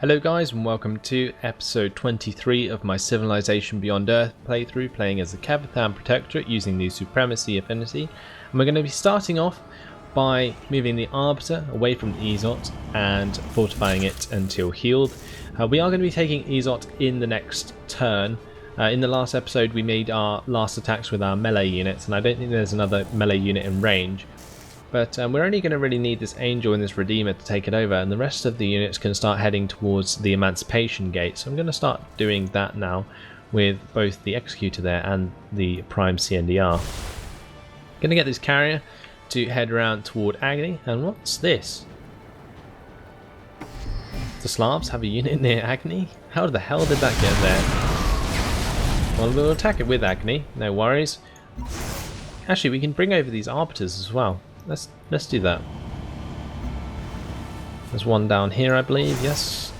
Hello guys and welcome to episode 23 of my Civilization Beyond Earth playthrough, playing as the Kavithan Protectorate using the Supremacy affinity. And we're going to be starting off by moving the Arbiter away from Izot and fortifying it until healed. We are going to be taking Izot in the next turn. In the last episode we made our last attacks with our melee units, and I don't think there's another melee unit in range. But we're only going to really need this Angel and this Redeemer to take it over, and the rest of the units can start heading towards the Emancipation Gate. So I'm going to start doing that now with both the Executor there and the Prime CNDR. Going to get this carrier to head around toward Agni. And what's this? The Slavs have a unit near Agni? How the hell did that get there? Well, we'll attack it with Agni, no worries. Actually, we can bring over these Arbiters as well. Let's do that. There's one down here, I believe. Yes.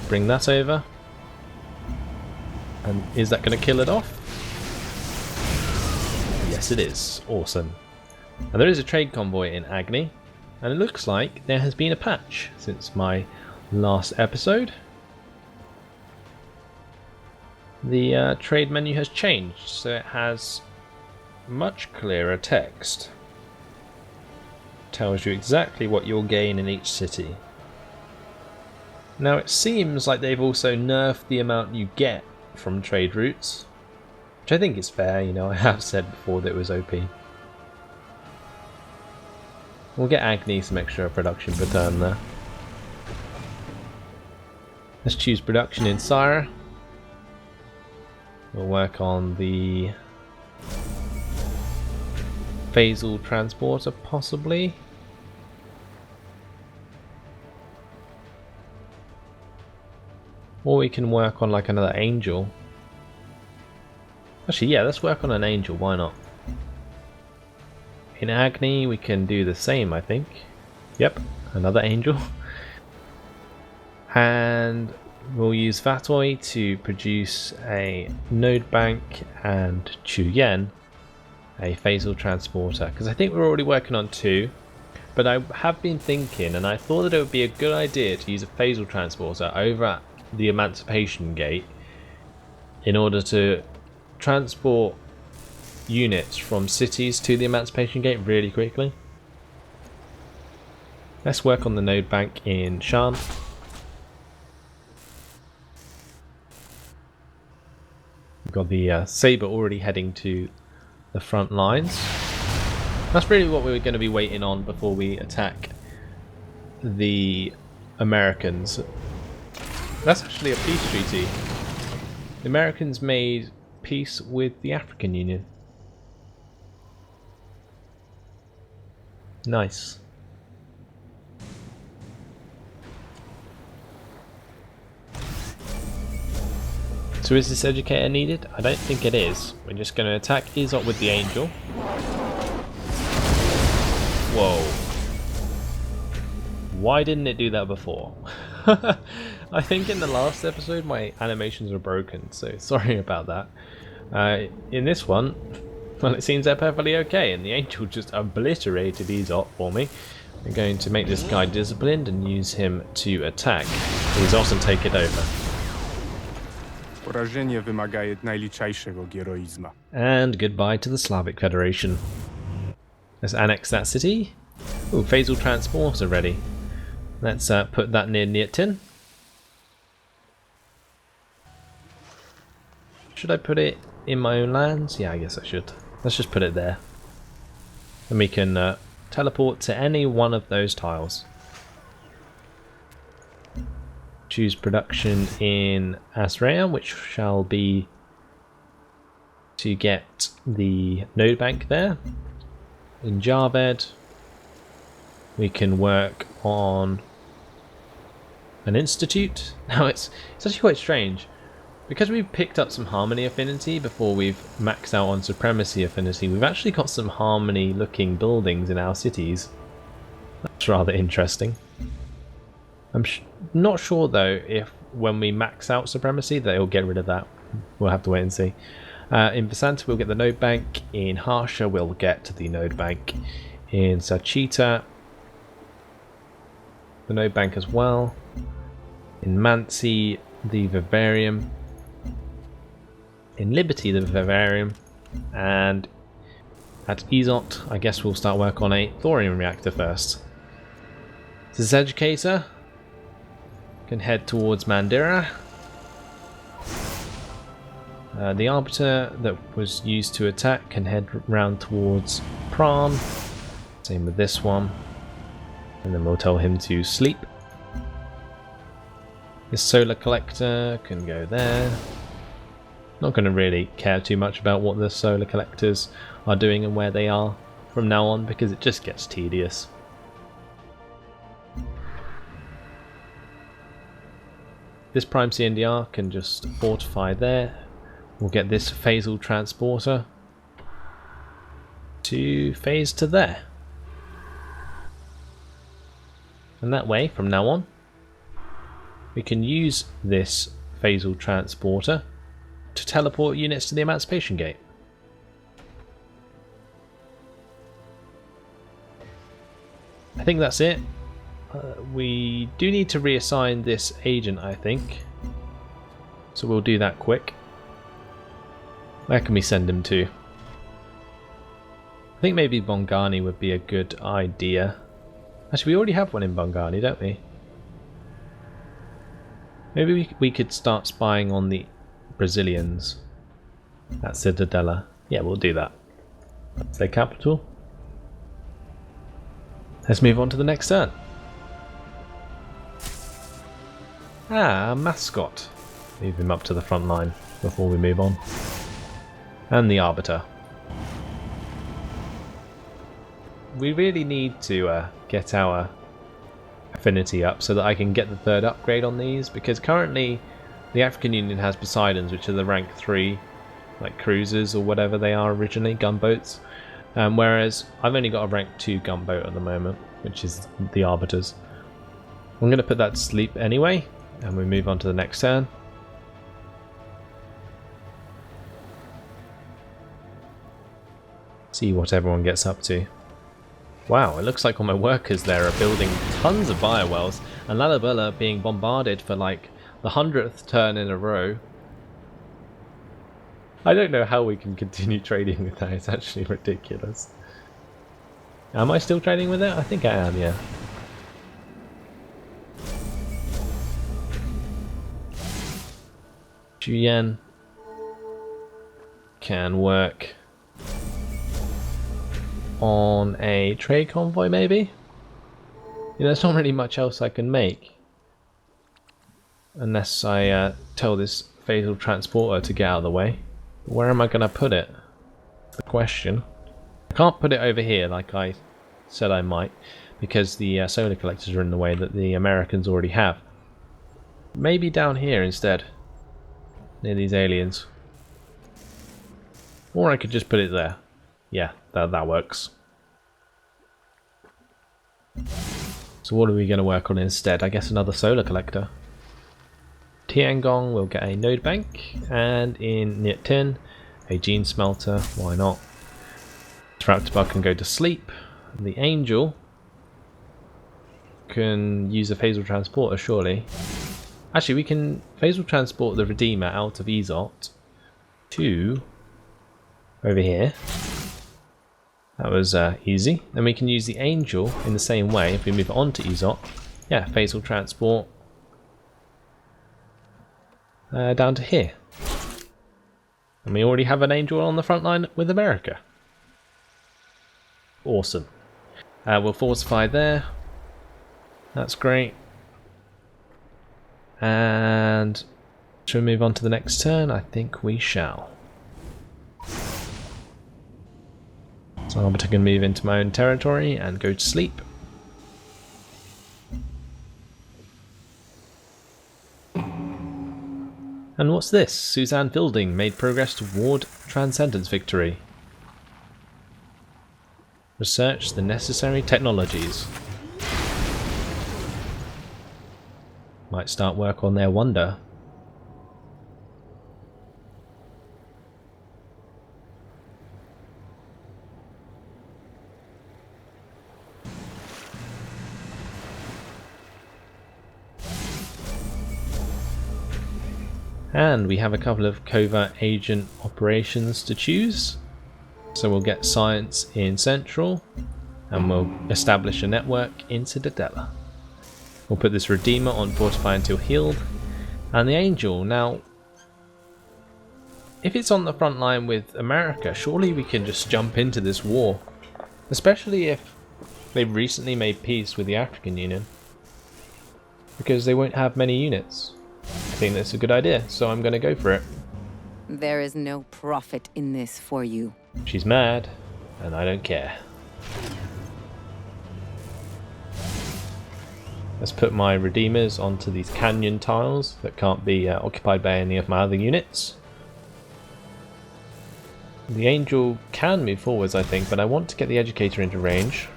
Bring that over. And is that going to kill it off? Yes, it is. Awesome. And there is a trade convoy in Agni, and it looks like there has been a patch since my last episode. The trade menu has changed, so it has much clearer text. Tells you exactly what you'll gain in each city. Now it seems like they've also nerfed the amount you get from trade routes, which I think is fair. You know, I have said before that it was OP. We'll get Agni some extra production per turn there. Let's choose production in Syra. We'll work on the Phasal Transporter, possibly. Or we can work on like another Angel. Actually, yeah, let's work on an Angel, why not? In Agni, we can do the same, I think. Yep, another Angel. And we'll use Vatoi to produce a Node Bank and Chuyen a Phasal Transporter, because I think we're already working on two, but I have been thinking, and I thought that it would be a good idea to use a Phasal Transporter over at the Emancipation Gate in order to transport units from cities to the Emancipation Gate really quickly. Let's work on the Node Bank in Shan. We've got the Sabre already heading to the front lines. That's really what we were going to be waiting on before we attack the Americans. That's actually a peace treaty. The Americans made peace with the African Union. Nice. So is this educator needed? I don't think it is. We're just going to attack Izot with the Angel. Whoa. Why didn't it do that before? I think in the last episode my animations were broken, so sorry about that. In this one, well, it seems they're perfectly okay, and the Angel just obliterated Izot for me. I'm going to make this guy disciplined and use him to attack Izot and take it over. And goodbye to the Slavic Federation. Let's annex that city. Ooh, Phasal Transporter ready. Let's put that near Nirtin. Should I put it in my own lands? Yeah, I guess I should. Let's just put it there. And we can teleport to any one of those tiles. Choose production in Asraya, which shall be to get the node bank there. In Javed, we can work on an institute. Now it's actually quite strange. Because we've picked up some harmony affinity before we've maxed out on supremacy affinity, we've actually got some harmony looking buildings in our cities. That's rather interesting. I'm not sure though if when we max out supremacy they'll get rid of that. We'll have to wait and see. In Vasanta we'll get the node bank. In Harsha we'll get the node bank. In Sachita the node bank as well. In Mansi, the vivarium. In Liberty, the vivarium. And at Izot, I guess we'll start work on a thorium reactor first. This educator can head towards Mandira. The Arbiter that was used to attack can head round towards Pran. Same with this one. And then we'll tell him to sleep. This solar collector can go there. Not going to really care too much about what the solar collectors are doing and where they are from now on, because it just gets tedious. This Prime CNDR can just fortify there. We'll get this phasal transporter to phase to there. And that way, from now on, we can use this phasal transporter to teleport units to the Emancipation Gate. I think that's it. We do need to reassign this agent, I think. So we'll do that quick. Where can we send him to? I think maybe Bongani would be a good idea. Actually, we already have one in Bongani, don't we? Maybe we could start spying on the Brazilians at Cittadella. Yeah, we'll do that. That's their capital. Let's move on to the next turn. Ah, mascot. Move him up to the front line before we move on. And the Arbiter. We really need to get our affinity up so that I can get the third upgrade on these, because currently the African Union has Poseidons, which are the rank 3 like cruisers or whatever they are originally, gunboats, whereas I've only got a rank 2 gunboat at the moment, which is the Arbiters. I'm going to put that to sleep anyway, and we move on to the next turn. See what everyone gets up to. Wow, it looks like all my workers there are building tons of biowells, and Lalibela being bombarded for like the 100th turn in a row. I don't know how we can continue trading with that, it's actually ridiculous. Am I still trading with it? I think I am, yeah. Juyen can work on a trade convoy, maybe? You know, there's not really much else I can make unless I tell this phasal transporter to get out of the way. But where am I going to put it? That's the question. I can't put it over here like I said I might, because the solar collectors are in the way that the Americans already have. Maybe down here instead, near these aliens. Or I could just put it there. Yeah, that works. So what are we going to work on instead? I guess another solar collector. Tiangong will get a node bank, and in Nyetin, a gene smelter. Why not? Traptibug can go to sleep. The Angel can use a phasal transporter, surely. Actually, we can phasal transport the Redeemer out of Izot to over here. That was easy. And we can use the Angel in the same way if we move it on to Izot. Yeah, phasal transport down to here. And we already have an Angel on the front line with America. Awesome. We'll fortify there. That's great. And shall we move on to the next turn? I think we shall. So Arbiter can move into my own territory and go to sleep. And what's this? Suzanne Fielding made progress toward Transcendence victory. Research the necessary technologies. Might start work on their wonder. And we have a couple of covert agent operations to choose. So we'll get science in Central, and we'll establish a network in Citadella. We'll put this Redeemer on Fortify until healed, and the Angel. Now, if it's on the front line with America, surely we can just jump into this war, especially if they've recently made peace with the African Union, because they won't have many units. I think that's a good idea, so I'm going to go for it. There is no profit in this for you. She's mad, and I don't care. Let's put my Redeemers onto these canyon tiles that can't be occupied by any of my other units. The Angel can move forwards, I think, but I want to get the Educator into range.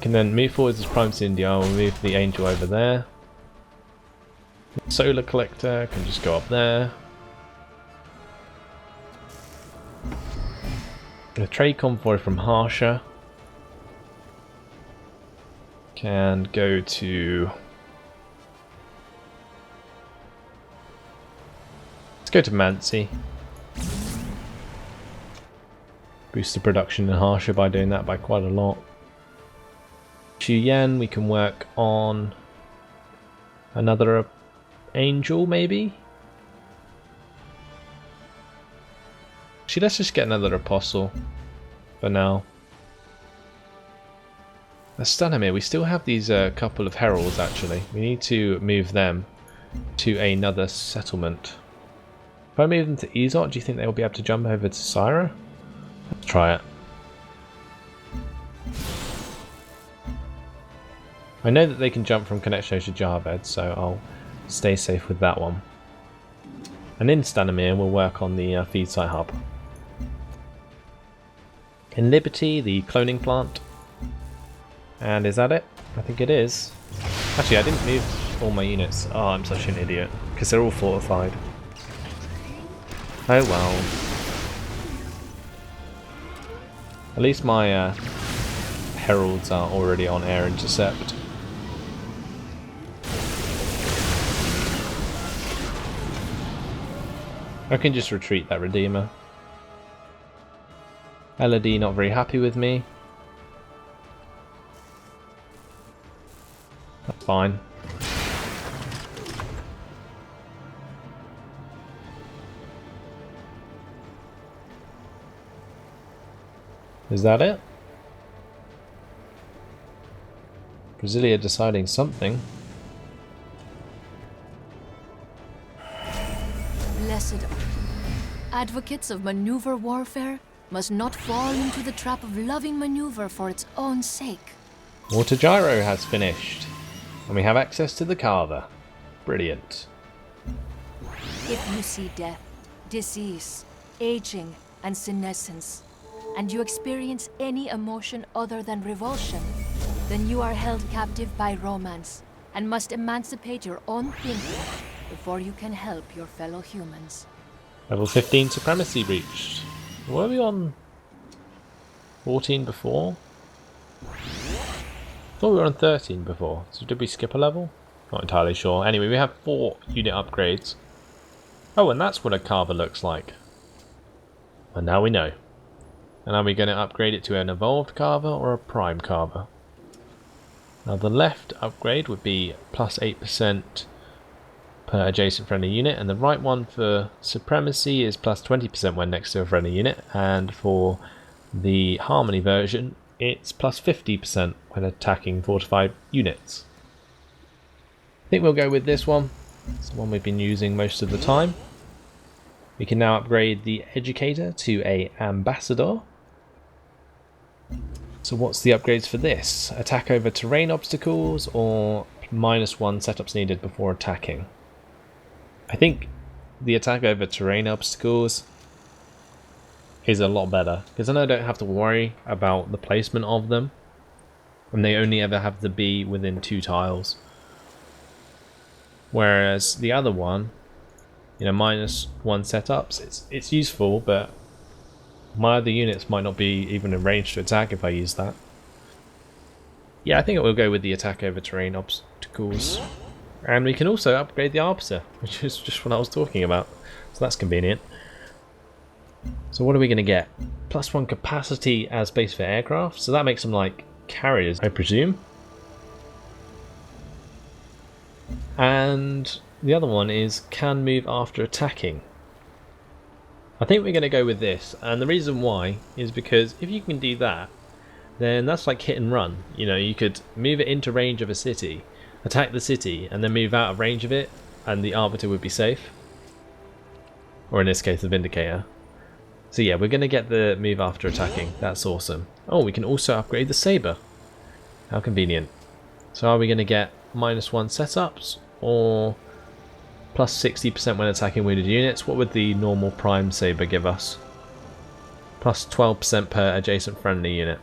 Can then move forwards as Prime India. I'll move the Angel over there. Solar Collector can just go up there. The trade convoy from Harsha can go to... Let's go to Mansi. Boost the production in Harsha by doing that by quite a lot. Chuyen, we can work on another Angel, maybe? Actually, let's just get another Apostle for now. Astronomy, we still have these couple of Heralds, actually. We need to move them to another settlement. If I move them to Ezot, do you think they'll be able to jump over to Syra? Let's try it. I know that they can jump from Connection to Jarbed, so I'll stay safe with that one. And in Stanimir, we'll work on the feed site hub. In Liberty, the cloning plant. And is that it? I think it is. Actually, I didn't move all my units. Oh, I'm such an idiot. Because they're all fortified. Oh well. At least my heralds are already on air intercept. I can just retreat that Redeemer. Elodie not very happy with me. That's fine. Is that it? Brasilia deciding something. Blessed are you. Advocates of maneuver warfare must not fall into the trap of loving maneuver for its own sake. Water Gyro has finished. And we have access to the Carver. Brilliant. If you see death, disease, aging, and senescence, and you experience any emotion other than revulsion, then you are held captive by romance and must emancipate your own thinking before you can help your fellow humans. Level 15 Supremacy reached. Were we on 14 before? I thought we were on 13 before, so did we skip a level? Not entirely sure. Anyway, we have 4 unit upgrades. Oh, and that's what a Carver looks like. And now we know. And are we going to upgrade it to an evolved Carver or a prime Carver? Now the left upgrade would be plus 8% per adjacent friendly unit, and the right one for Supremacy is plus 20% when next to a friendly unit, and for the Harmony version it's plus 50% when attacking fortified units. I think we'll go with this one. It's the one we've been using most of the time. We can now upgrade the Educator to a Ambassador. So what's the upgrades for this? Attack over terrain obstacles or -1 setups needed before attacking? I think the attack over terrain obstacles is a lot better, because then I don't have to worry about the placement of them, and they only ever have to be within 2 tiles. Whereas the other one, you know, -1 setups, it's useful, but my other units might not be even in range to attack if I use that. Yeah, I think it will go with the attack over terrain obstacles. And we can also upgrade the arbiter, which is just what I was talking about. So that's convenient. So what are we going to get? +1 capacity as base for aircraft. So that makes them like carriers, I presume. And the other one is can move after attacking. I think we're going to go with this. And the reason why is because if you can do that, then that's like hit and run. You know, you could move it into range of a city, attack the city, and then move out of range of it, and the arbiter would be safe. Or in this case, the vindicator. So yeah, we're going to get the move after attacking. That's awesome. Oh, we can also upgrade the saber. How convenient. So are we going to get -1 setups, or plus 60% when attacking wounded units? What would the normal prime saber give us? Plus 12% per adjacent friendly unit.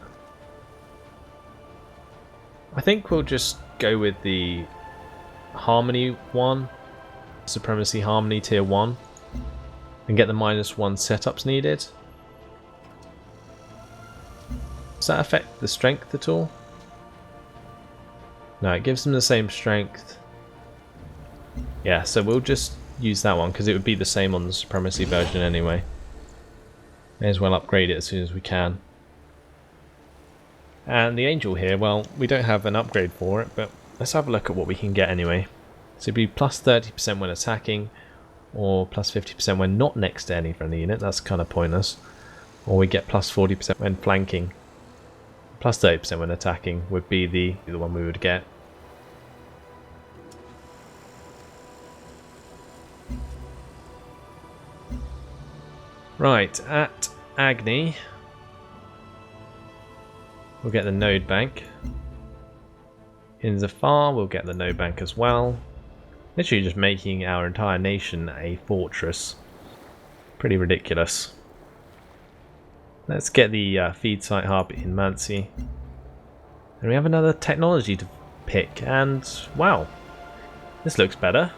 I think we'll just go with the Harmony one, Supremacy Harmony tier 1, and get the -1 setups needed. Does that affect the strength at all? No, it gives them the same strength. Yeah, so we'll just use that one because it would be the same on the Supremacy version anyway. May as well upgrade it as soon as we can. And the Angel here, well, we don't have an upgrade for it, but let's have a look at what we can get anyway. So it'd be plus 30% when attacking, or plus 50% when not next to any friendly unit. That's kind of pointless. Or we get plus 40% when flanking. Plus 30% when attacking would be the one we would get. Right, at Agni, we'll get the node bank. In Zafar, we'll get the node bank as well. Literally just making our entire nation a fortress. Pretty ridiculous. Let's get the feed site hub in Mansi. And we have another technology to pick, and wow, this looks better.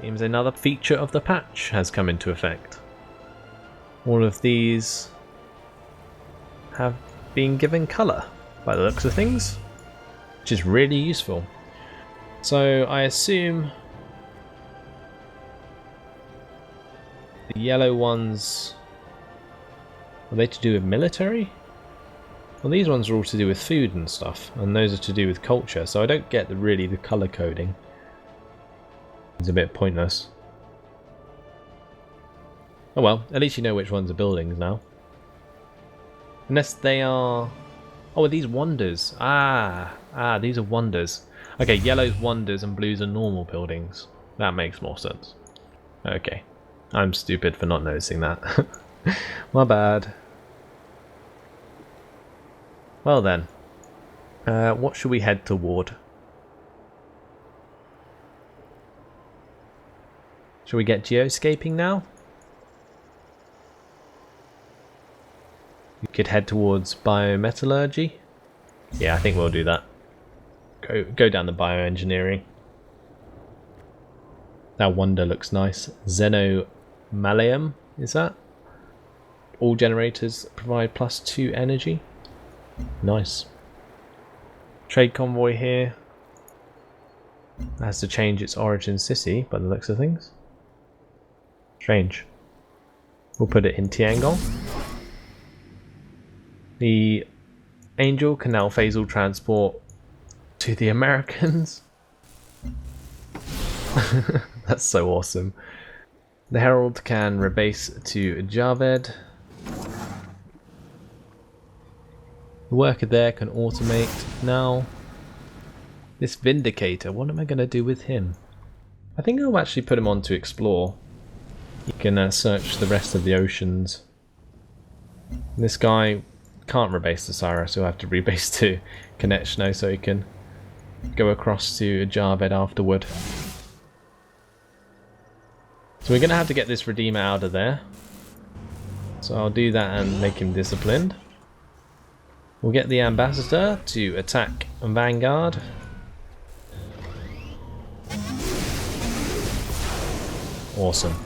Seems another feature of the patch has come into effect. All of these have been given colour by the looks of things, which is really useful. So I assume the yellow ones, are they to do with military? Well, these ones are all to do with food and stuff, and those are to do with culture, so I don't get really the colour coding. It's a bit pointless. Oh well, at least you know which ones are buildings now. Unless they are... Oh, are these wonders? These are wonders. Okay, yellow's wonders and blues are normal buildings. That makes more sense. Okay. I'm stupid for not noticing that. My bad. Well then. What should we head toward? Shall we get geoscaping now? We could head towards biometallurgy. Yeah, I think we'll do that. Go down the bioengineering. That wonder looks nice. Xenomalium, is that? All generators provide +2 energy. Nice. Trade convoy here. That has to change its origin city by the looks of things. Strange. We'll put it in Tiangong. The Angel can now phasal transport to the Americans. That's so awesome. The Herald can rebase to Javed. The worker there can automate now. This Vindicator, what am I going to do with him? I think I'll actually put him on to explore. He can search the rest of the oceans. This guy can't rebase to Cyrus, he'll have to rebase to Konechno so he can go across to Javed afterward. So we're going to have to get this Redeemer out of there. So I'll do that and make him disciplined. We'll get the Ambassador to attack Vanguard. Awesome.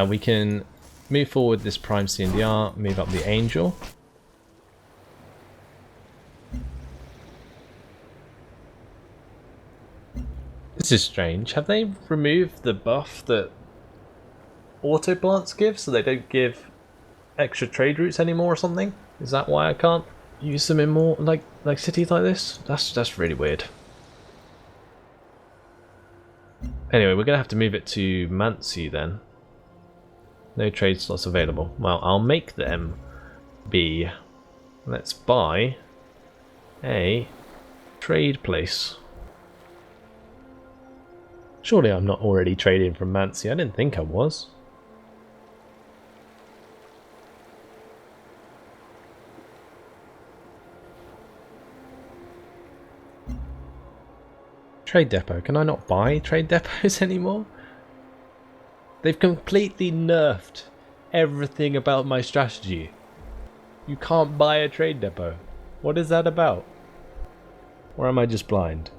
We can move forward this Prime CNDR, move up the Angel. This is strange. Have they removed the buff that auto plants give, so they don't give extra trade routes anymore or something? Is that why I can't use them in more like cities like this? That's really weird. Anyway, we're gonna have to move it to Mansi then. No trade slots available. Well, I'll make them be. Let's buy a trade place. Surely I'm not already trading from Mansi. I didn't think I was. Trade depot. Can I not buy trade depots anymore? They've completely nerfed everything about my strategy. You can't buy a trade depot. What is that about? Or am I just blind?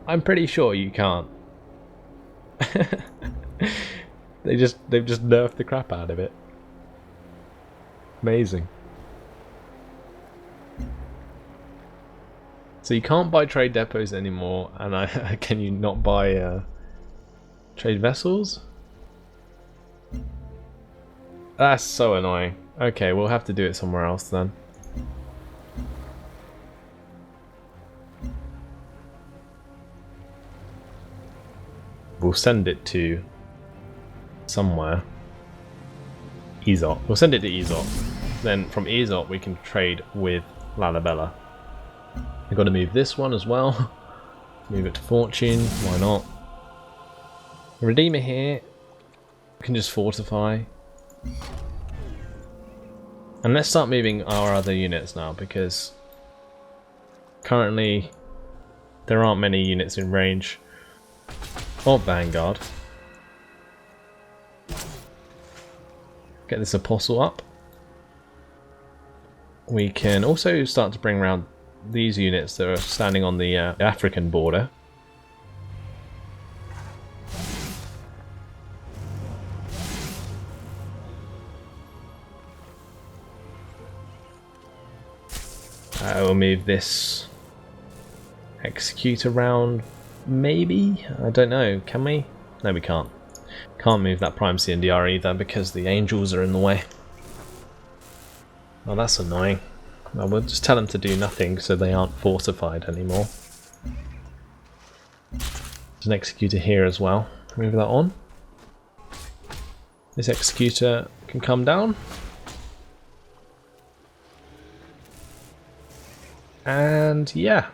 I'm pretty sure you can't. They've just nerfed the crap out of it. Amazing. So you can't buy trade depots anymore, and can you not buy trade vessels? That's so annoying. Okay, we'll have to do it somewhere else then. We'll send it to somewhere. Aesop. We'll send it to Aesop. Then from Aesop we can trade with Lalabella. I've got to move this one as well. Move it to Fortune. Why not? Redeemer here. We can just fortify. And let's start moving our other units now, because currently there aren't many units in range of Vanguard. Get this Apostle up. We can also start to bring around these units that are standing on the African border. We'll move this Execute around, maybe? I don't know, can we? No, we can't. Can't move that Prime CNDR either because the Angels are in the way. Oh, that's annoying. Well, we'll just tell them to do nothing so they aren't fortified anymore. There's an Executor here as well. Move that on. This Executor can come down. And yeah.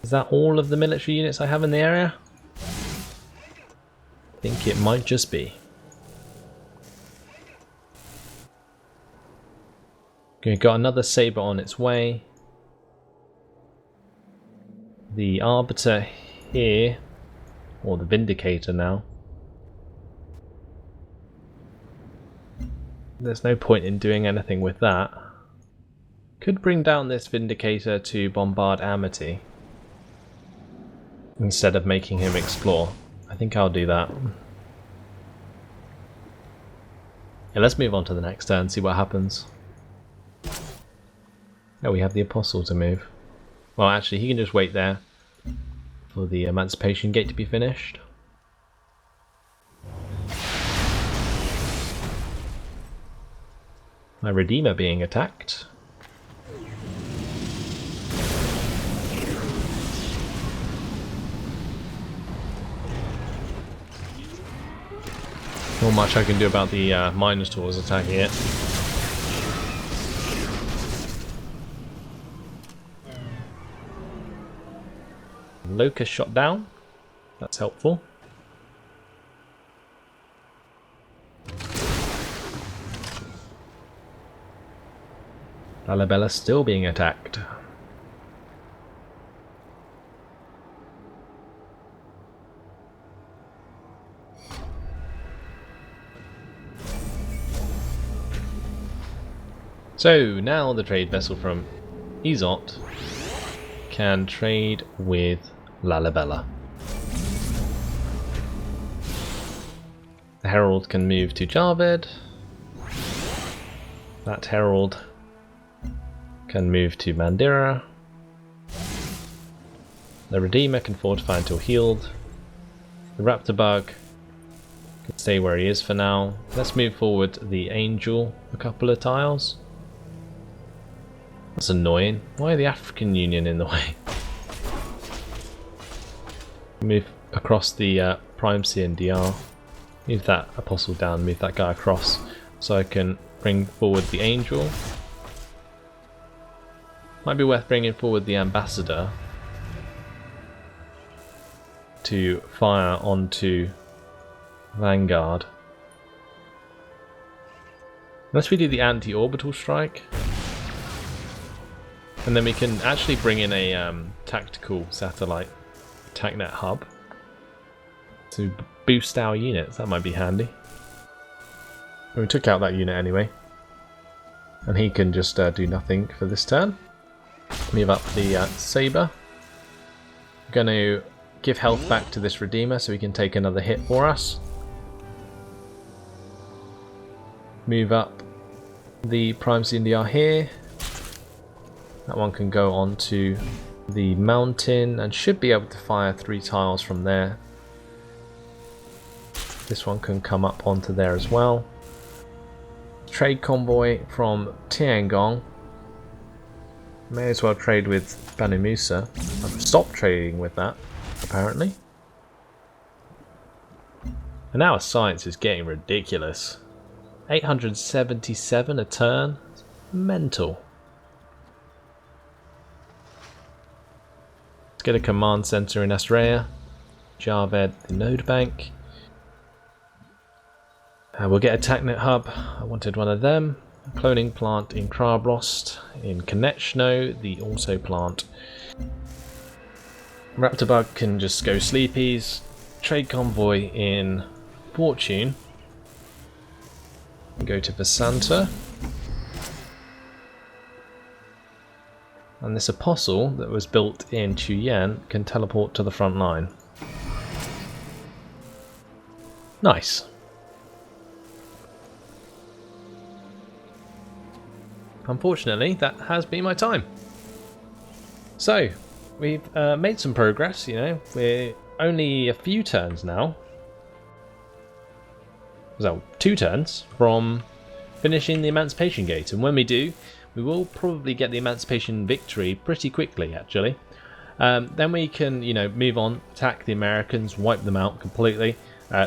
Is that all of the military units I have in the area? I think it might just be. Okay, got another Saber on its way. The Arbiter here, or the Vindicator now. There's no point in doing anything with that. Could bring down this Vindicator to bombard Amity instead of making him explore. I think I'll do that. Yeah, let's move on to the next turn, see what happens. Oh, we have the Apostle to move. Well, actually, he can just wait there for the Emancipation Gate to be finished. My Redeemer being attacked. Not much I can do about the Minotaurs attacking it. Locust shot down. That's helpful. Lalabella still being attacked. So now the trade vessel from Aesop can trade with Lalabella. The herald can move to Javed. That herald can move to Mandira. The Redeemer can fortify until healed. The Raptor Bug can stay where he is for now. Let's move forward the Angel a couple of tiles. That's annoying. Why are the African Union in the way? Move across the Prime CNDR. Move that Apostle down, move that guy across so I can bring forward the Angel. Might be worth bringing forward the Ambassador to fire onto Vanguard. Unless we do the anti-orbital strike. And then we can actually bring in a tactical satellite TACnet hub to boost our units. That might be handy. We took out that unit anyway. And he can just do nothing for this turn. Move up the Saber. I'm going to give health back to this Redeemer so he can take another hit for us. Move up the Prime CNDR here. That one can go on to the mountain and should be able to fire 3 tiles from there. This one can come up onto there as well. Trade convoy from Tiangong. May as well trade with Banu Musa. I've stopped trading with that, apparently. And our science is getting ridiculous. 877 a turn? It's mental. Let's get a command center in Astrea. Javed, the node bank. We'll get a TACnet hub. I wanted one of them. A cloning plant in Krabrost. In Konechno, the auto plant. Raptor Bug can just go sleepies. Trade convoy in Fortune. Go to Vasanta. And this Apostle that was built in Chuyen can teleport to the front line. Nice. Unfortunately, that has been my time. So, we've made some progress, you know. We're only a few turns now. So, 2 turns from finishing the Emancipation Gate. And when we do, we will probably get the Emancipation victory pretty quickly, actually. Then we can, you know, move on, attack the Americans, wipe them out completely,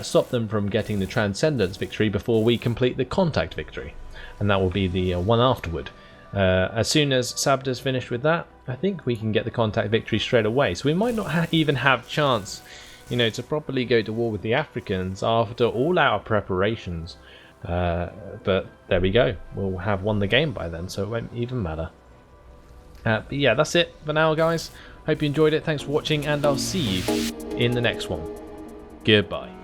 stop them from getting the Transcendence victory before we complete the Contact victory. And that will be the one afterward. As soon as Sabda's finished with that, I think we can get the Contact victory straight away. So we might not even have chance, you know, to properly go to war with the Africans after all our preparations. But there we go. We'll have won the game by then, so it won't even matter. But yeah, that's it for now, guys. Hope you enjoyed it. Thanks for watching, and I'll see you in the next one. Goodbye.